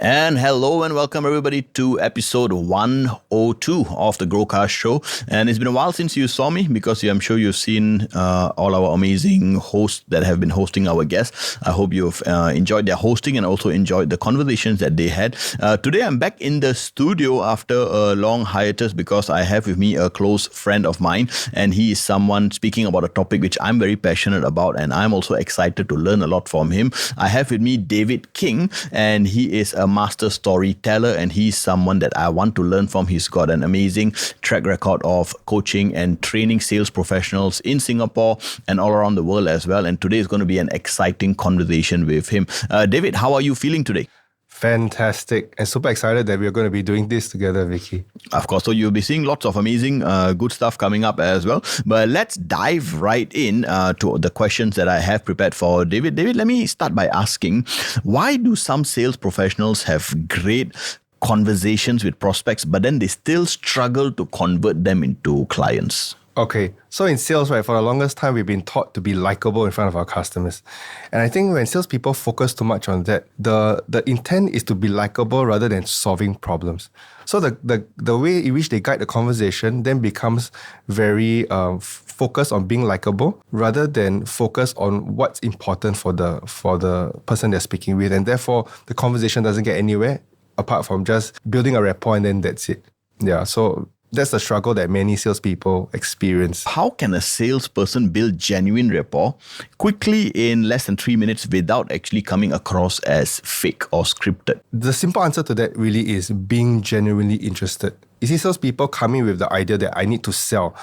And hello and welcome everybody to episode 102 of the GrowCast show. And it's been a while since you saw me because I'm sure you've seen all our amazing hosts that have been hosting our guests. I hope you've enjoyed their hosting and also enjoyed the conversations that they had. Today I'm back in the studio after a long hiatus because I have with me a close friend of mine, and he is someone speaking about a topic which I'm very passionate about, and I'm also excited to learn a lot from him. I have with me David King, and he is a master storyteller, and he's someone that I want to learn from. He's got an amazing track record of coaching and training sales professionals in Singapore and all around the world as well. And today is going to be an exciting conversation with him. David, how are you feeling today? Fantastic, and super excited that we're going to be doing this together, Vicky. Of course, so you'll be seeing lots of amazing good stuff coming up as well. But let's dive right in to the questions that I have prepared for David. David, let me start by asking, why do some sales professionals have great conversations with prospects, but then they still struggle to convert them into clients? Okay, so in sales, right, for the longest time, we've been taught to be likable in front of our customers. And I think when salespeople focus too much on that, the intent is to be likable rather than solving problems. So the way in which they guide the conversation then becomes very focused on being likable rather than focused on what's important for the person they're speaking with. And therefore, the conversation doesn't get anywhere apart from just building a rapport and then that's it. Yeah, so that's the struggle that many salespeople experience. How can a salesperson build genuine rapport quickly in less than 3 minutes without actually coming across as fake or scripted? The simple answer to that really is being genuinely interested. You see salespeople coming with the idea that I need to sell.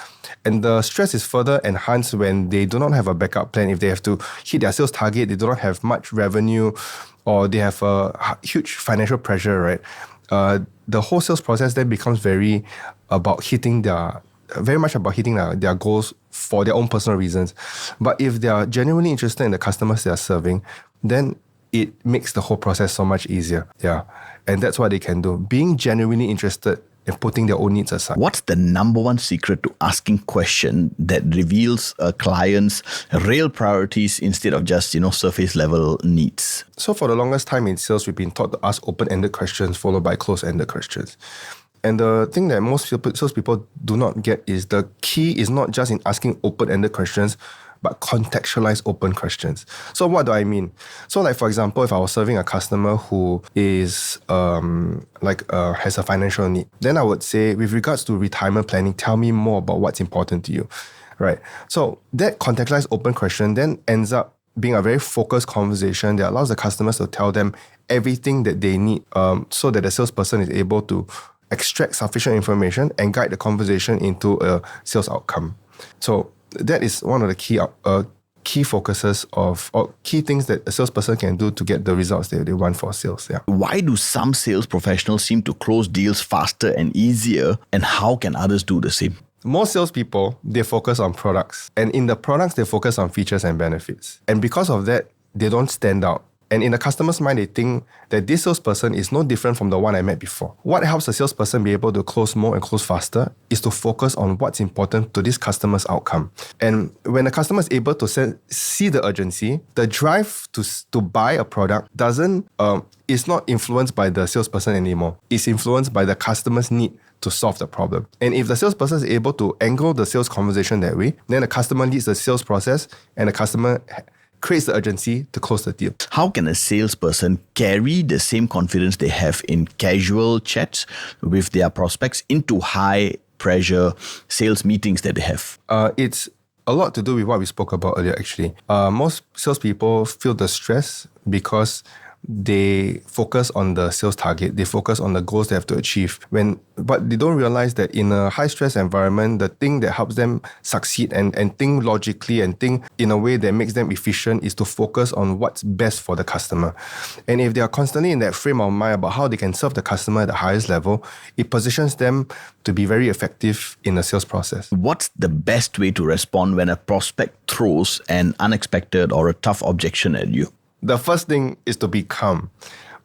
And the stress is further enhanced when they do not have a backup plan. If they have to hit their sales target, they do not have much revenue, or they have a huge financial pressure, right? The whole sales process then becomes very much about hitting their goals for their own personal reasons. But if they are genuinely interested in the customers they are serving, then it makes the whole process so much easier. Yeah. And that's what they can do. Being genuinely interested and putting their own needs aside. What's the number one secret to asking question that reveals a client's real priorities instead of just, surface level needs? So for the longest time in sales, we've been taught to ask open-ended questions followed by closed-ended questions. And the thing that most salespeople do not get is the key is not just in asking open-ended questions, but contextualize open questions. So what do I mean? So like, for example, if I was serving a customer who is has a financial need, then I would say, with regards to retirement planning, tell me more about what's important to you, right? So that contextualized open question then ends up being a very focused conversation that allows the customers to tell them everything that they need so that the salesperson is able to extract sufficient information and guide the conversation into a sales outcome. So that is one of the key focuses or key things that a salesperson can do to get the results that they want for sales. Yeah. Why do some sales professionals seem to close deals faster and easier, and how can others do the same? Most salespeople, they focus on products. And in the products, they focus on features and benefits. And because of that, they don't stand out. And in the customer's mind, they think that this salesperson is no different from the one I met before. What helps a salesperson be able to close more and close faster is to focus on what's important to this customer's outcome. And when the customer is able to see the urgency, the drive to buy a product is not influenced by the salesperson anymore. It's influenced by the customer's need to solve the problem. And if the salesperson is able to angle the sales conversation that way, then the customer leads the sales process and the customer creates the urgency to close the deal. How can a salesperson carry the same confidence they have in casual chats with their prospects into high pressure sales meetings that they have? It's a lot to do with what we spoke about earlier, actually. Most salespeople feel the stress because they focus on the sales target. They focus on the goals they have to achieve. But they don't realize that in a high-stress environment, the thing that helps them succeed and think logically and think in a way that makes them efficient is to focus on what's best for the customer. And if they are constantly in that frame of mind about how they can serve the customer at the highest level, it positions them to be very effective in the sales process. What's the best way to respond when a prospect throws an unexpected or a tough objection at you? The first thing is to be calm.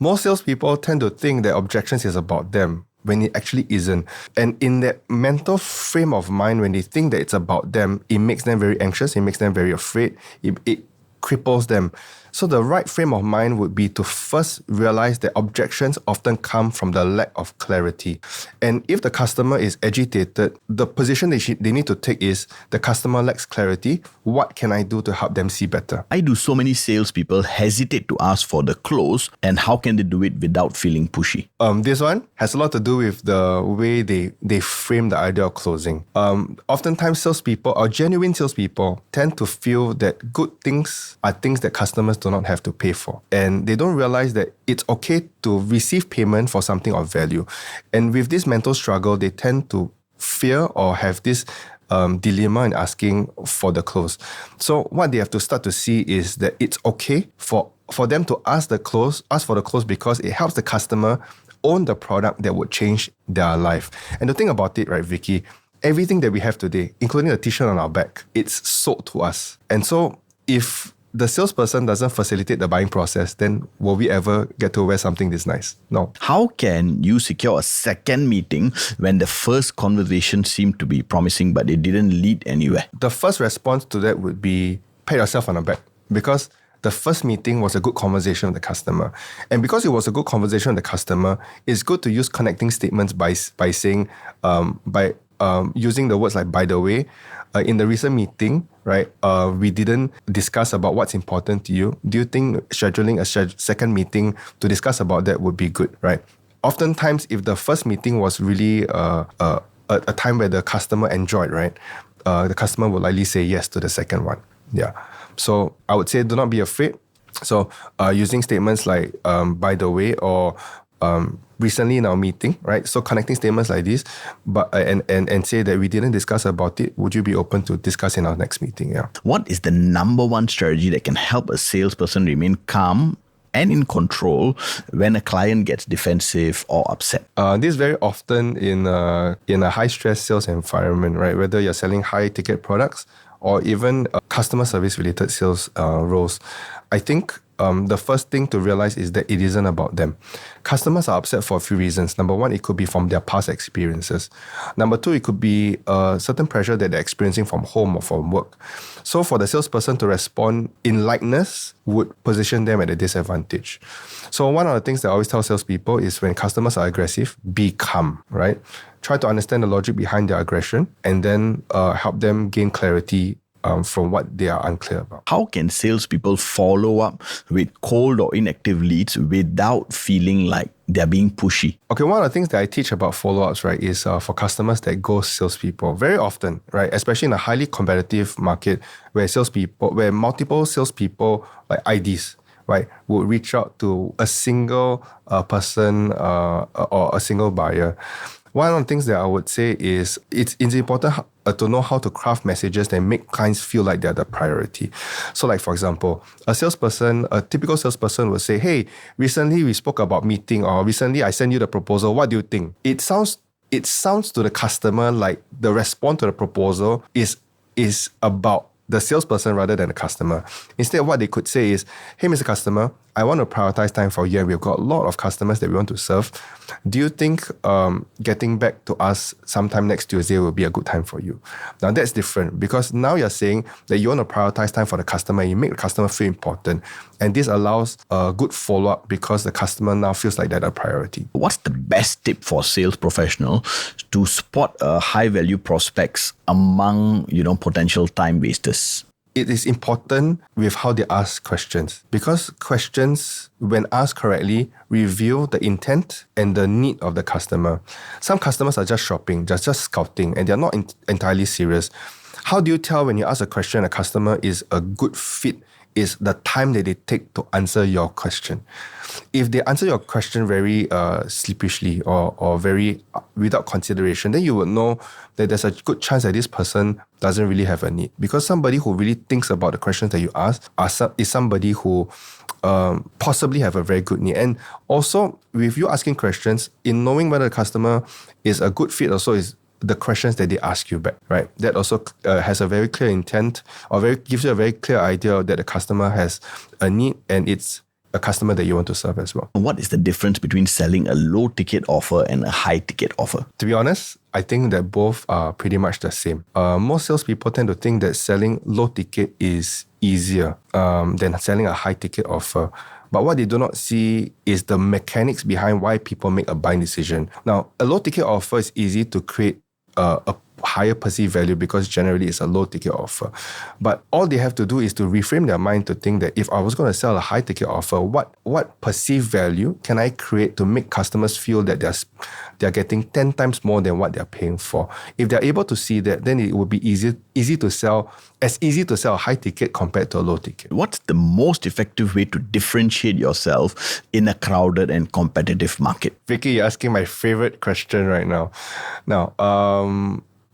Most salespeople tend to think that objections is about them when it actually isn't. And in that mental frame of mind, when they think that it's about them, it makes them very anxious, it makes them very afraid, it cripples them. So the right frame of mind would be to first realize that objections often come from the lack of clarity. And if the customer is agitated, the position they need to take is the customer lacks clarity. What can I do to help them see better? Why do so many salespeople hesitate to ask for the close, and how can they do it without feeling pushy? This one has a lot to do with the way they frame the idea of closing. Oftentimes salespeople or genuine salespeople tend to feel that good things are things that customers do not have to pay for. And they don't realize that it's okay to receive payment for something of value. And with this mental struggle, they tend to fear or have this dilemma in asking for the close. So what they have to start to see is that it's okay for them to ask for the close because it helps the customer own the product that would change their life. And the thing about it, right, Vicky, everything that we have today, including the t-shirt on our back, it's sold to us. And so if the salesperson doesn't facilitate the buying process, then will we ever get to wear something this nice? No. How can you secure a second meeting when the first conversation seemed to be promising but it didn't lead anywhere? The first response to that would be pat yourself on the back, because the first meeting was a good conversation with the customer. And because it was a good conversation with the customer, it's good to use connecting statements by saying, using the words like, by the way, in the recent meeting, right, we didn't discuss about what's important to you. Do you think scheduling a second meeting to discuss about that would be good, right? Oftentimes, if the first meeting was really a time where the customer enjoyed, right, the customer would likely say yes to the second one. Yeah. So I would say do not be afraid. So using statements like, by the way, or recently in our meeting, right? So connecting statements like this, but and say that we didn't discuss about it. Would you be open to discuss in our next meeting? Yeah. What is the number one strategy that can help a salesperson remain calm and in control when a client gets defensive or upset? This is very often in a high stress sales environment, right? Whether you're selling high ticket products or even customer service related sales roles. I think the first thing to realize is that it isn't about them. Customers are upset for a few reasons. Number one, it could be from their past experiences. Number two, it could be certain pressure that they're experiencing from home or from work. So for the salesperson to respond in lightness would position them at a disadvantage. So one of the things that I always tell salespeople is when customers are aggressive, be calm, right? Try to understand the logic behind their aggression and then help them gain clarity from what they are unclear about. How can salespeople follow up with cold or inactive leads without feeling like they're being pushy? Okay, one of the things that I teach about follow-ups, right, is for customers that ghost salespeople. Very often, right, especially in a highly competitive market where multiple salespeople, like IDs, right, would reach out to a single person or a single buyer. One of the things that I would say is it's important to know how to craft messages that make clients feel like they're the priority. So like, for example, a typical salesperson would say, hey, recently we spoke about meeting, or recently I sent you the proposal. What do you think? It sounds to the customer like the response to the proposal is about the salesperson rather than the customer. Instead, what they could say is, hey, Mr. Customer, I want to prioritize time for you, and we've got a lot of customers that we want to serve. Do you think getting back to us sometime next Tuesday will be a good time for you? Now, that's different because now you're saying that you want to prioritize time for the customer and you make the customer feel important. And this allows a good follow-up because the customer now feels like they're a priority. What's the best tip for sales professional to spot high-value prospects among, potential time wasters? It is important with how they ask questions, because questions, when asked correctly, reveal the intent and the need of the customer. Some customers are just shopping, just scouting, and they're not entirely serious. How do you tell when you ask a question a customer is a good fit? Is the time that they take to answer your question. If they answer your question very sleepishly or very without consideration, then you would know that there's a good chance that this person doesn't really have a need. Because somebody who really thinks about the questions that you ask is somebody who possibly have a very good need. And also, with you asking questions, in knowing whether the customer is a good fit also is the questions that they ask you back, right? That also has a very clear intent or gives you a very clear idea that the customer has a need and it's a customer that you want to serve as well. What is the difference between selling a low ticket offer and a high ticket offer? To be honest, I think that both are pretty much the same. Most salespeople tend to think that selling low ticket is easier than selling a high ticket offer. But what they do not see is the mechanics behind why people make a buying decision. Now, a low ticket offer is easy to create a higher perceived value because generally it's a low ticket offer. But all they have to do is to reframe their mind to think that if I was going to sell a high ticket offer, what perceived value can I create to make customers feel that they're getting 10 times more than what they're paying for? If they're able to see that, then it would be easy to sell a high ticket compared to a low ticket. What's the most effective way to differentiate yourself in a crowded and competitive market? Vicky, you're asking my favorite question right now. Now,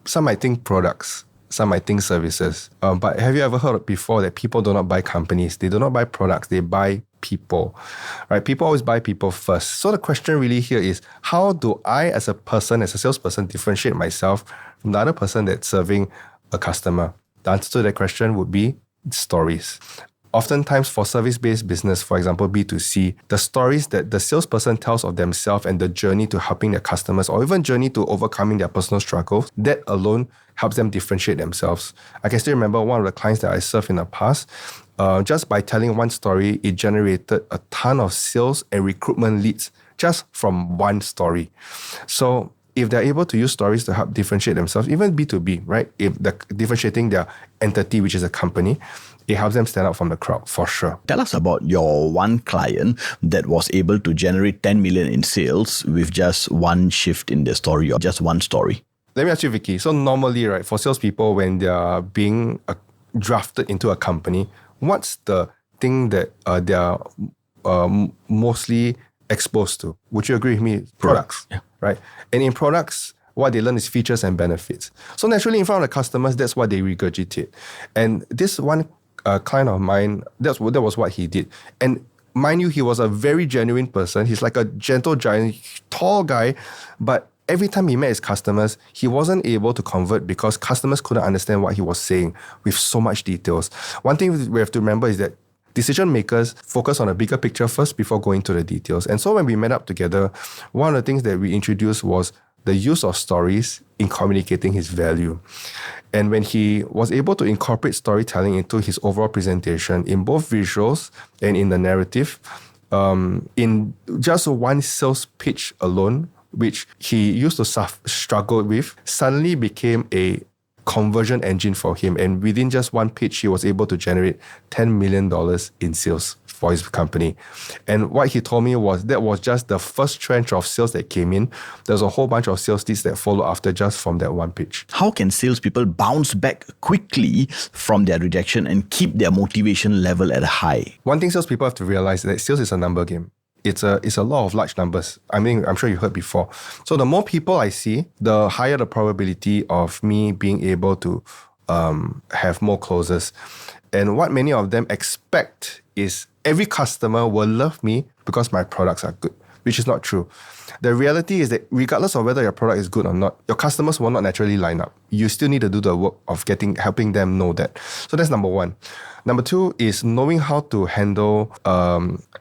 some might think products, some might think services. But have you ever heard before that people do not buy companies? They do not buy products, they buy people, right? People always buy people first. So the question really here is, how do I as a salesperson, differentiate myself from the other person that's serving a customer? The answer to that question would be stories. Oftentimes for service-based business, for example, B2C, the stories that the salesperson tells of themselves and the journey to helping their customers or even journey to overcoming their personal struggles, that alone helps them differentiate themselves. I can still remember one of the clients that I served in the past. Just by telling one story, it generated a ton of sales and recruitment leads just from one story. So if they're able to use stories to help differentiate themselves, even B2B, right? If they're differentiating their entity, which is a company, it helps them stand out from the crowd, for sure. Tell us about your one client that was able to generate 10 million in sales with just one shift in their story or just one story. Let me ask you, Vicky. So normally, right, for salespeople, when they're being drafted into a company, what's the thing that they're mostly exposed to? Would you agree with me? Products, yeah. Right? And in products, what they learn is features and benefits. So naturally, in front of the customers, that's what they regurgitate. And this one client of mine, that was what he did. And mind you, he was a very genuine person. He's like a gentle giant, tall guy, but every time he met his customers, he wasn't able to convert because customers couldn't understand what he was saying with so much details. One thing we have to remember is that decision makers focus on a bigger picture first before going to the details. And so when we met up together, one of the things that we introduced was the use of stories in communicating his value. And when he was able to incorporate storytelling into his overall presentation in both visuals and in the narrative, in just one sales pitch alone, which he used to struggle with, suddenly became a conversion engine for him. And within just one pitch, he was able to generate $10 million in sales for his company. And what he told me was that was just the first tranche of sales that came in. There's a whole bunch of sales leads that follow after just from that one pitch. How can salespeople bounce back quickly from their rejection and keep their motivation level at a high? One thing salespeople have to realize is that sales is a number game. It's a law of large numbers. I mean, I'm sure you heard before. So the more people I see, the higher the probability of me being able to have more closes. And what many of them expect is every customer will love me because my products are good, which is not true. The reality is that regardless of whether your product is good or not, your customers will not naturally line up. You still need to do the work of helping them know that. So that's number one. Number two is knowing how to handle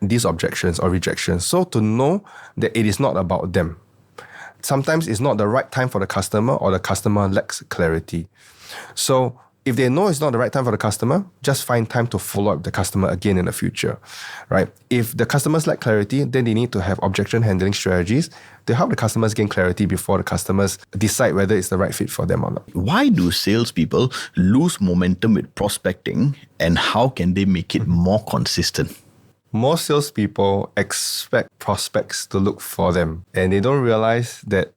these objections or rejections. So to know that it is not about them. Sometimes it's not the right time for the customer or the customer lacks clarity. So if they know it's not the right time for the customer, just find time to follow up with the customer again in the future, right? If the customers lack clarity, then they need to have objection handling strategies to help the customers gain clarity before the customers decide whether it's the right fit for them or not. Why do salespeople lose momentum with prospecting, and how can they make it more consistent? Most salespeople expect prospects to look for them, and they don't realize that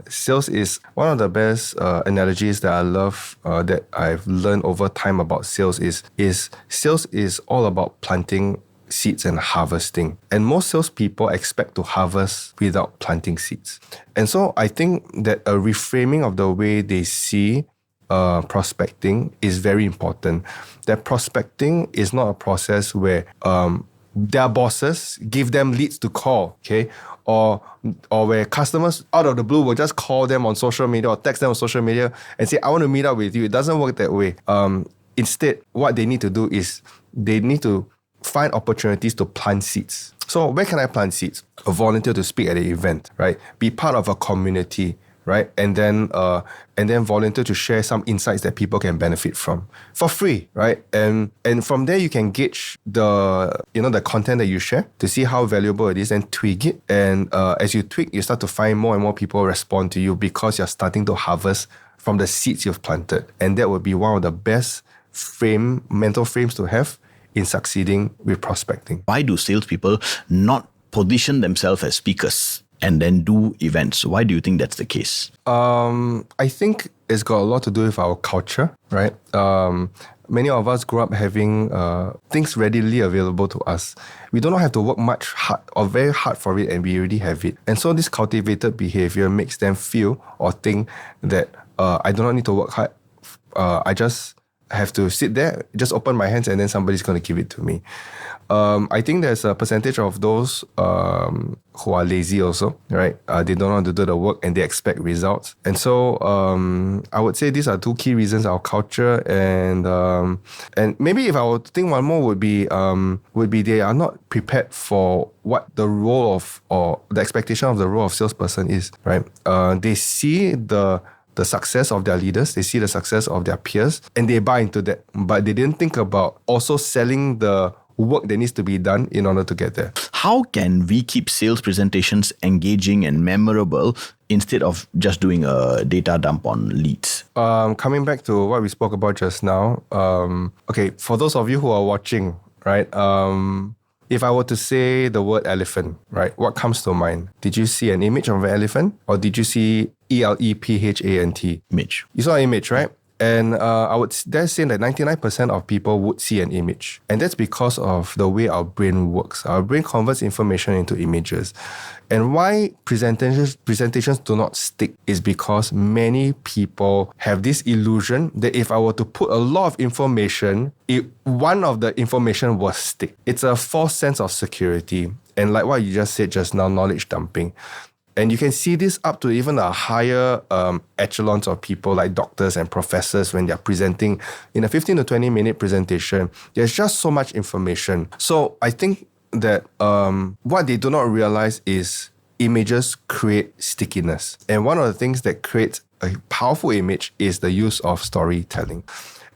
sales is one of the best analogies that I love that I've learned over time about sales is sales is all about planting seeds and harvesting. And most salespeople expect to harvest without planting seeds. And so I think that a reframing of the way they see prospecting is very important. That prospecting is not a process where their bosses give them leads to call, okay? Or where customers out of the blue will just call them on social media or text them on social media and say, I want to meet up with you. It doesn't work that way. Instead, what they need to do is they need to find opportunities to plant seeds. So where can I plant seeds? A volunteer to speak at an event, right? Be part of a community, right? And then volunteer to share some insights that people can benefit from for free, right? And from there you can gauge the content that you share to see how valuable it is and tweak it. And as you tweak, you start to find more and more people respond to you because you're starting to harvest from the seeds you've planted. And that would be one of the best mental frames to have in succeeding with prospecting. Why do salespeople not position themselves as speakers and then do events? Why do you think that's the case? I think it's got a lot to do with our culture, right? Many of us grew up having things readily available to us. We do not have to work much hard or very hard for it, and we already have it. And so this cultivated behavior makes them feel or think that I do not need to work hard. I just have to sit there, just open my hands, and then somebody's going to give it to me. I think there's a percentage of those who are lazy also, right? They don't want to do the work and they expect results. And so I would say these are two key reasons: our culture and maybe if I were to think one more would be they are not prepared for what the role of or the expectation of the role of salesperson is, right? They see the success of their leaders, they see the success of their peers, and they buy into that. But they didn't think about also selling the work that needs to be done in order to get there. How can we keep sales presentations engaging and memorable instead of just doing a data dump on leads? Coming back to what we spoke about just now, okay, for those of you who are watching, right, if I were to say the word elephant, right, what comes to mind? Did you see an image of an elephant, or did you see ELEPHANT? Image. You saw an image, right? And I would dare say that 99% of people would see an image. And that's because of the way our brain works. Our brain converts information into images. And why presentations do not stick is because many people have this illusion that if I were to put a lot of information, one of the information will stick. It's a false sense of security. And like what you just said just now, knowledge dumping. And you can see this up to even a higher echelons of people like doctors and professors when they're presenting in a 15 to 20 minute presentation. There's just so much information. So I think that what they do not realize is images create stickiness. And one of the things that creates a powerful image is the use of storytelling.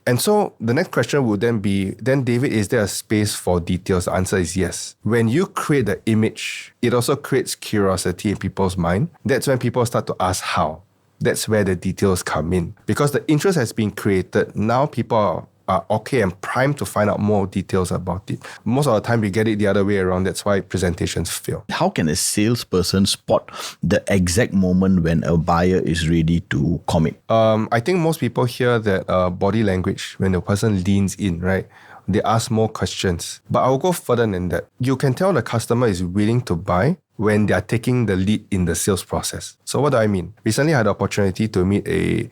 And so the next question would then be, David, is there a space for details? The answer is yes. When you create the image, it also creates curiosity in people's mind. That's when people start to ask how. That's where the details come in. Because the interest has been created, now people are okay and primed to find out more details about it. Most of the time, we get it the other way around. That's why presentations fail. How can a salesperson spot the exact moment when a buyer is ready to commit? I think most people hear that body language, when the person leans in, right? They ask more questions. But I'll go further than that. You can tell the customer is willing to buy when they are taking the lead in the sales process. So what do I mean? Recently, I had the opportunity to meet a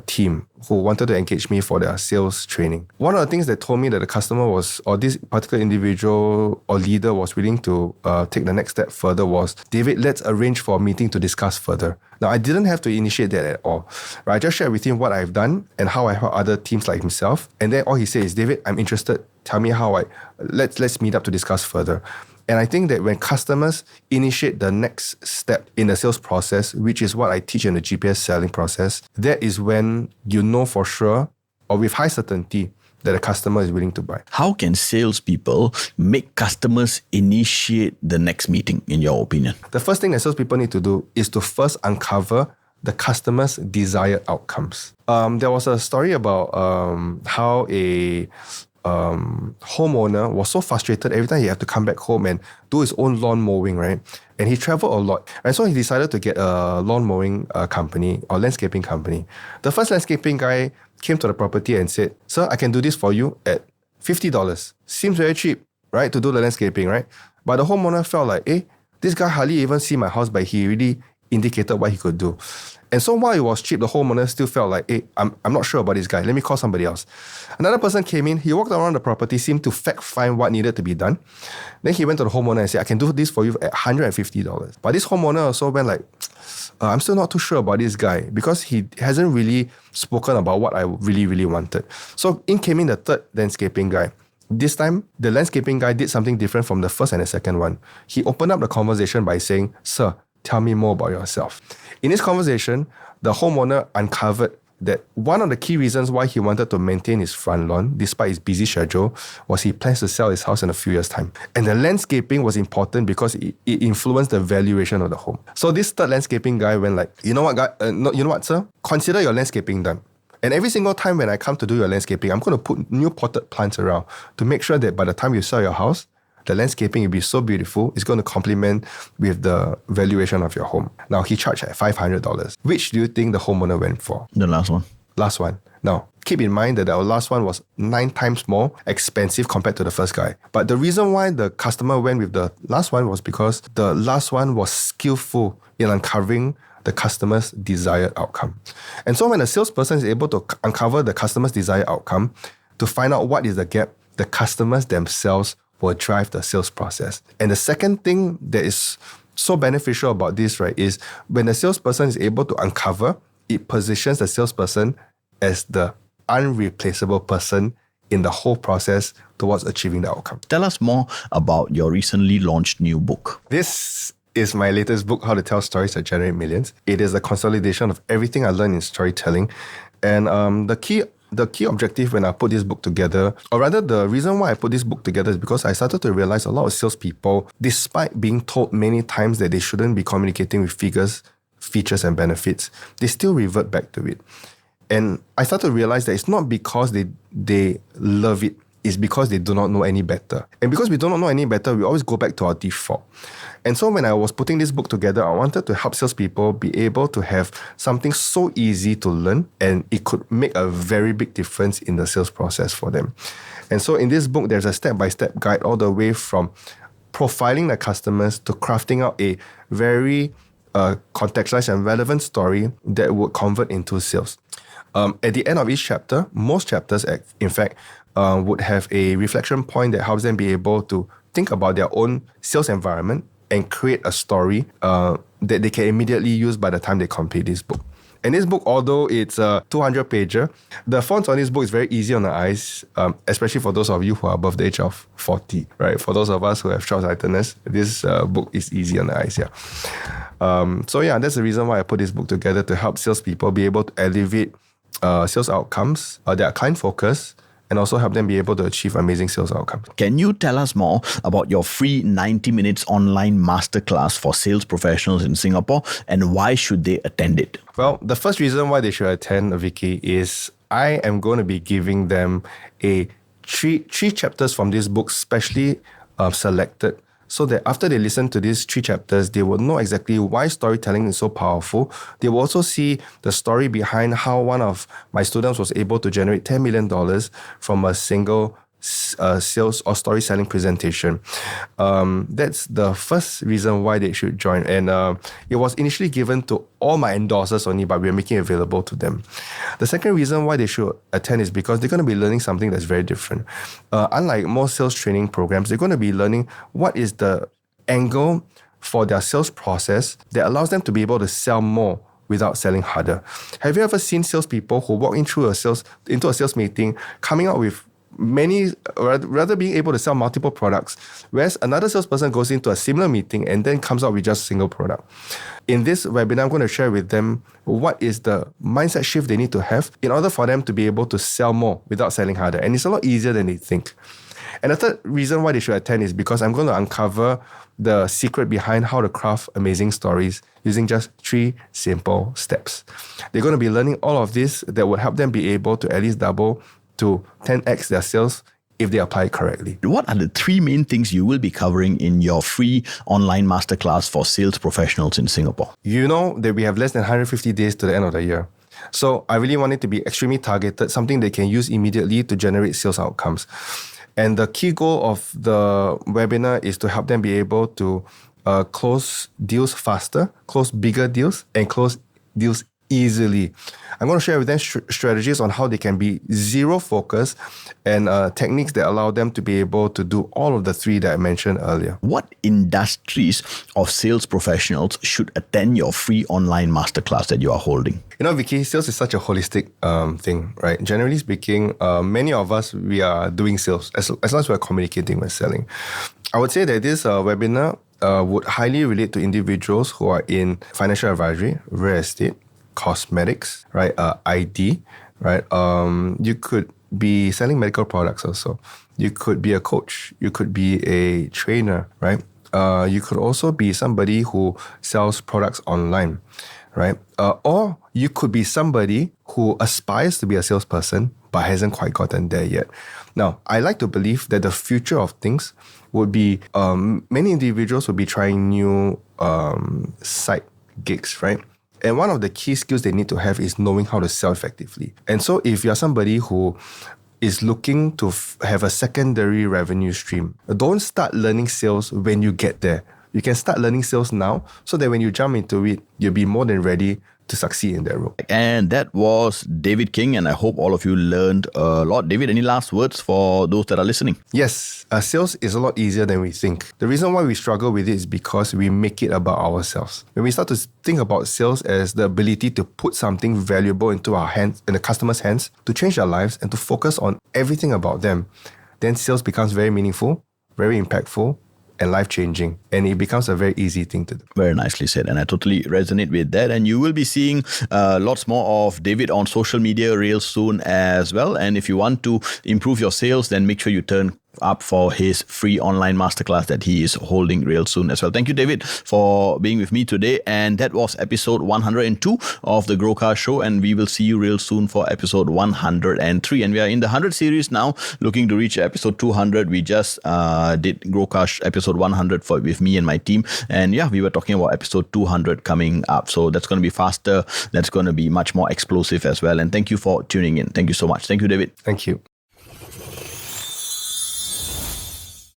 team who wanted to engage me for their sales training. One of the things that told me that the customer was, or this particular individual or leader was willing to take the next step further was, David, let's arrange for a meeting to discuss further. Now, I didn't have to initiate that at all. Right? I just shared with him what I've done and how I help other teams like himself. And then all he said is, David, I'm interested. Tell me how let's meet up to discuss further. And I think that when customers initiate the next step in the sales process, which is what I teach in the GPS selling process, that is when you know for sure or with high certainty that the customer is willing to buy. How can salespeople make customers initiate the next meeting, in your opinion? The first thing that salespeople need to do is to first uncover the customer's desired outcomes. There was a story about how a homeowner was so frustrated every time he had to come back home and do his own lawn mowing, right? And he traveled a lot. And so he decided to get a lawn mowing company or landscaping company. The first landscaping guy came to the property and said, sir, I can do this for you at $50. Seems very cheap, right? To do the landscaping, right? But the homeowner felt like, this guy hardly even see my house, but he really indicated what he could do. And so while it was cheap, the homeowner still felt like, I'm not sure about this guy. Let me call somebody else. Another person came in. He walked around the property, seemed to fact-find what needed to be done. Then he went to the homeowner and said, I can do this for you at $150. But this homeowner also went like, I'm still not too sure about this guy because he hasn't really spoken about what I really, really wanted. So in came in the third landscaping guy. This time, the landscaping guy did something different from the first and the second one. He opened up the conversation by saying, "Sir, tell me more about yourself." In this conversation, the homeowner uncovered that one of the key reasons why he wanted to maintain his front lawn, despite his busy schedule, was he plans to sell his house in a few years' time. And the landscaping was important because it influenced the valuation of the home. So this third landscaping guy went like, you know what, sir? Consider your landscaping done. And every single time when I come to do your landscaping, I'm going to put new potted plants around to make sure that by the time you sell your house, the landscaping will be so beautiful, it's going to complement with the valuation of your home. Now, he charged at $500. Which do you think the homeowner went for? The last one. Last one. Now, keep in mind that our last one was 9 times more expensive compared to the first guy. But the reason why the customer went with the last one was because the last one was skillful in uncovering the customer's desired outcome. And so when a salesperson is able to uncover the customer's desired outcome, to find out what is the gap, the customers themselves will drive the sales process. And the second thing that is so beneficial about this, right, is when the salesperson is able to uncover, it positions the salesperson as the unreplaceable person in the whole process towards achieving the outcome. Tell us more about your recently launched new book. This is my latest book, How to Tell Stories That Generate Millions. It is a consolidation of everything I learned in storytelling. And the key objective when I put this book together, or rather the reason why I put this book together, is because I started to realize a lot of salespeople, despite being told many times that they shouldn't be communicating with figures, features, and benefits, they still revert back to it. And I started to realize that it's not because they love it, it's because they do not know any better. And because we do not know any better, we always go back to our default. And so when I was putting this book together, I wanted to help salespeople be able to have something so easy to learn, and it could make a very big difference in the sales process for them. And so in this book, there's a step-by-step guide all the way from profiling the customers to crafting out a very contextualized and relevant story that would convert into sales. At the end of each chapter, most chapters, in fact, would have a reflection point that helps them be able to think about their own sales environment and create a story that they can immediately use by the time they complete this book. And this book, although it's a 200-pager, the fonts on this book is very easy on the eyes, especially for those of you who are above the age of 40, right? For those of us who have short-sightedness, this book is easy on the eyes, that's the reason why I put this book together, to help salespeople be able to elevate sales outcomes that are client-focused, and also help them be able to achieve amazing sales outcomes. Can you tell us more about your free 90 minutes online masterclass for sales professionals in Singapore, and why should they attend it? Well, the first reason why they should attend, Vicky, is I am going to be giving them three chapters from this book, specially selected, so that after they listen to these 3 chapters, they will know exactly why storytelling is so powerful. They will also see the story behind how one of my students was able to generate $10 million from a single sales or story selling presentation. That's the first reason why they should join. And it was initially given to all my endorsers only, but we're making it available to them. The second reason why they should attend is because they're going to be learning something that's very different. Unlike most sales training programs, they're going to be learning what is the angle for their sales process that allows them to be able to sell more without selling harder. Have you ever seen salespeople who walk into a sales meeting coming out with rather being able to sell multiple products, whereas another salesperson goes into a similar meeting and then comes out with just a single product? In this webinar, I'm going to share with them what is the mindset shift they need to have in order for them to be able to sell more without selling harder. And it's a lot easier than they think. And the third reason why they should attend is because I'm going to uncover the secret behind how to craft amazing stories using just 3 simple steps. They're going to be learning all of this that will help them be able to at least double to 10x their sales if they apply it correctly. What are the 3 main things you will be covering in your free online masterclass for sales professionals in Singapore? You know that we have less than 150 days to the end of the year. So I really want it to be extremely targeted, something they can use immediately to generate sales outcomes. And the key goal of the webinar is to help them be able to close deals faster, close bigger deals, and close deals easily. I'm going to share with them strategies on how they can be zero focus and techniques that allow them to be able to do all of the three that I mentioned earlier. What industries of sales professionals should attend your free online masterclass that you are holding? You know, Vicky, sales is such a holistic thing, right? Generally speaking, many of us, we are doing sales as long as we're communicating, we're selling. I would say that this webinar would highly relate to individuals who are in financial advisory, real estate, cosmetics, right? ID, right? You could be selling medical products also. You could be a coach. You could be a trainer, right? You could also be somebody who sells products online, right? Or you could be somebody who aspires to be a salesperson but hasn't quite gotten there yet. Now, I like to believe that the future of things would be many individuals will be trying new side gigs, right? And one of the key skills they need to have is knowing how to sell effectively. And so if you're somebody who is looking to have a secondary revenue stream, don't start learning sales when you get there. You can start learning sales now so that when you jump into it, you'll be more than ready to succeed in that role. And that was David King, and I hope all of you learned a lot. David, any last words for those that are listening? Yes, sales is a lot easier than we think. The reason why we struggle with it is because we make it about ourselves. When we start to think about sales as the ability to put something valuable into our hands, in the customer's hands, to change their lives and to focus on everything about them, then sales becomes very meaningful, very impactful, and life-changing, and it becomes a very easy thing to do. Very nicely said, and I totally resonate with that. And you will be seeing lots more of David on social media real soon as well. And if you want to improve your sales, then make sure you turn up for his free online masterclass that he is holding real soon as well. Thank you, David, for being with me today. And that was episode 102 of the GrowCast show. And we will see you real soon for episode 103. And we are in the 100 series now, looking to reach episode 200. We just did GrowCast episode 100 with me and my team. And yeah, we were talking about episode 200 coming up. So that's going to be faster. That's going to be much more explosive as well. And thank you for tuning in. Thank you so much. Thank you, David. Thank you.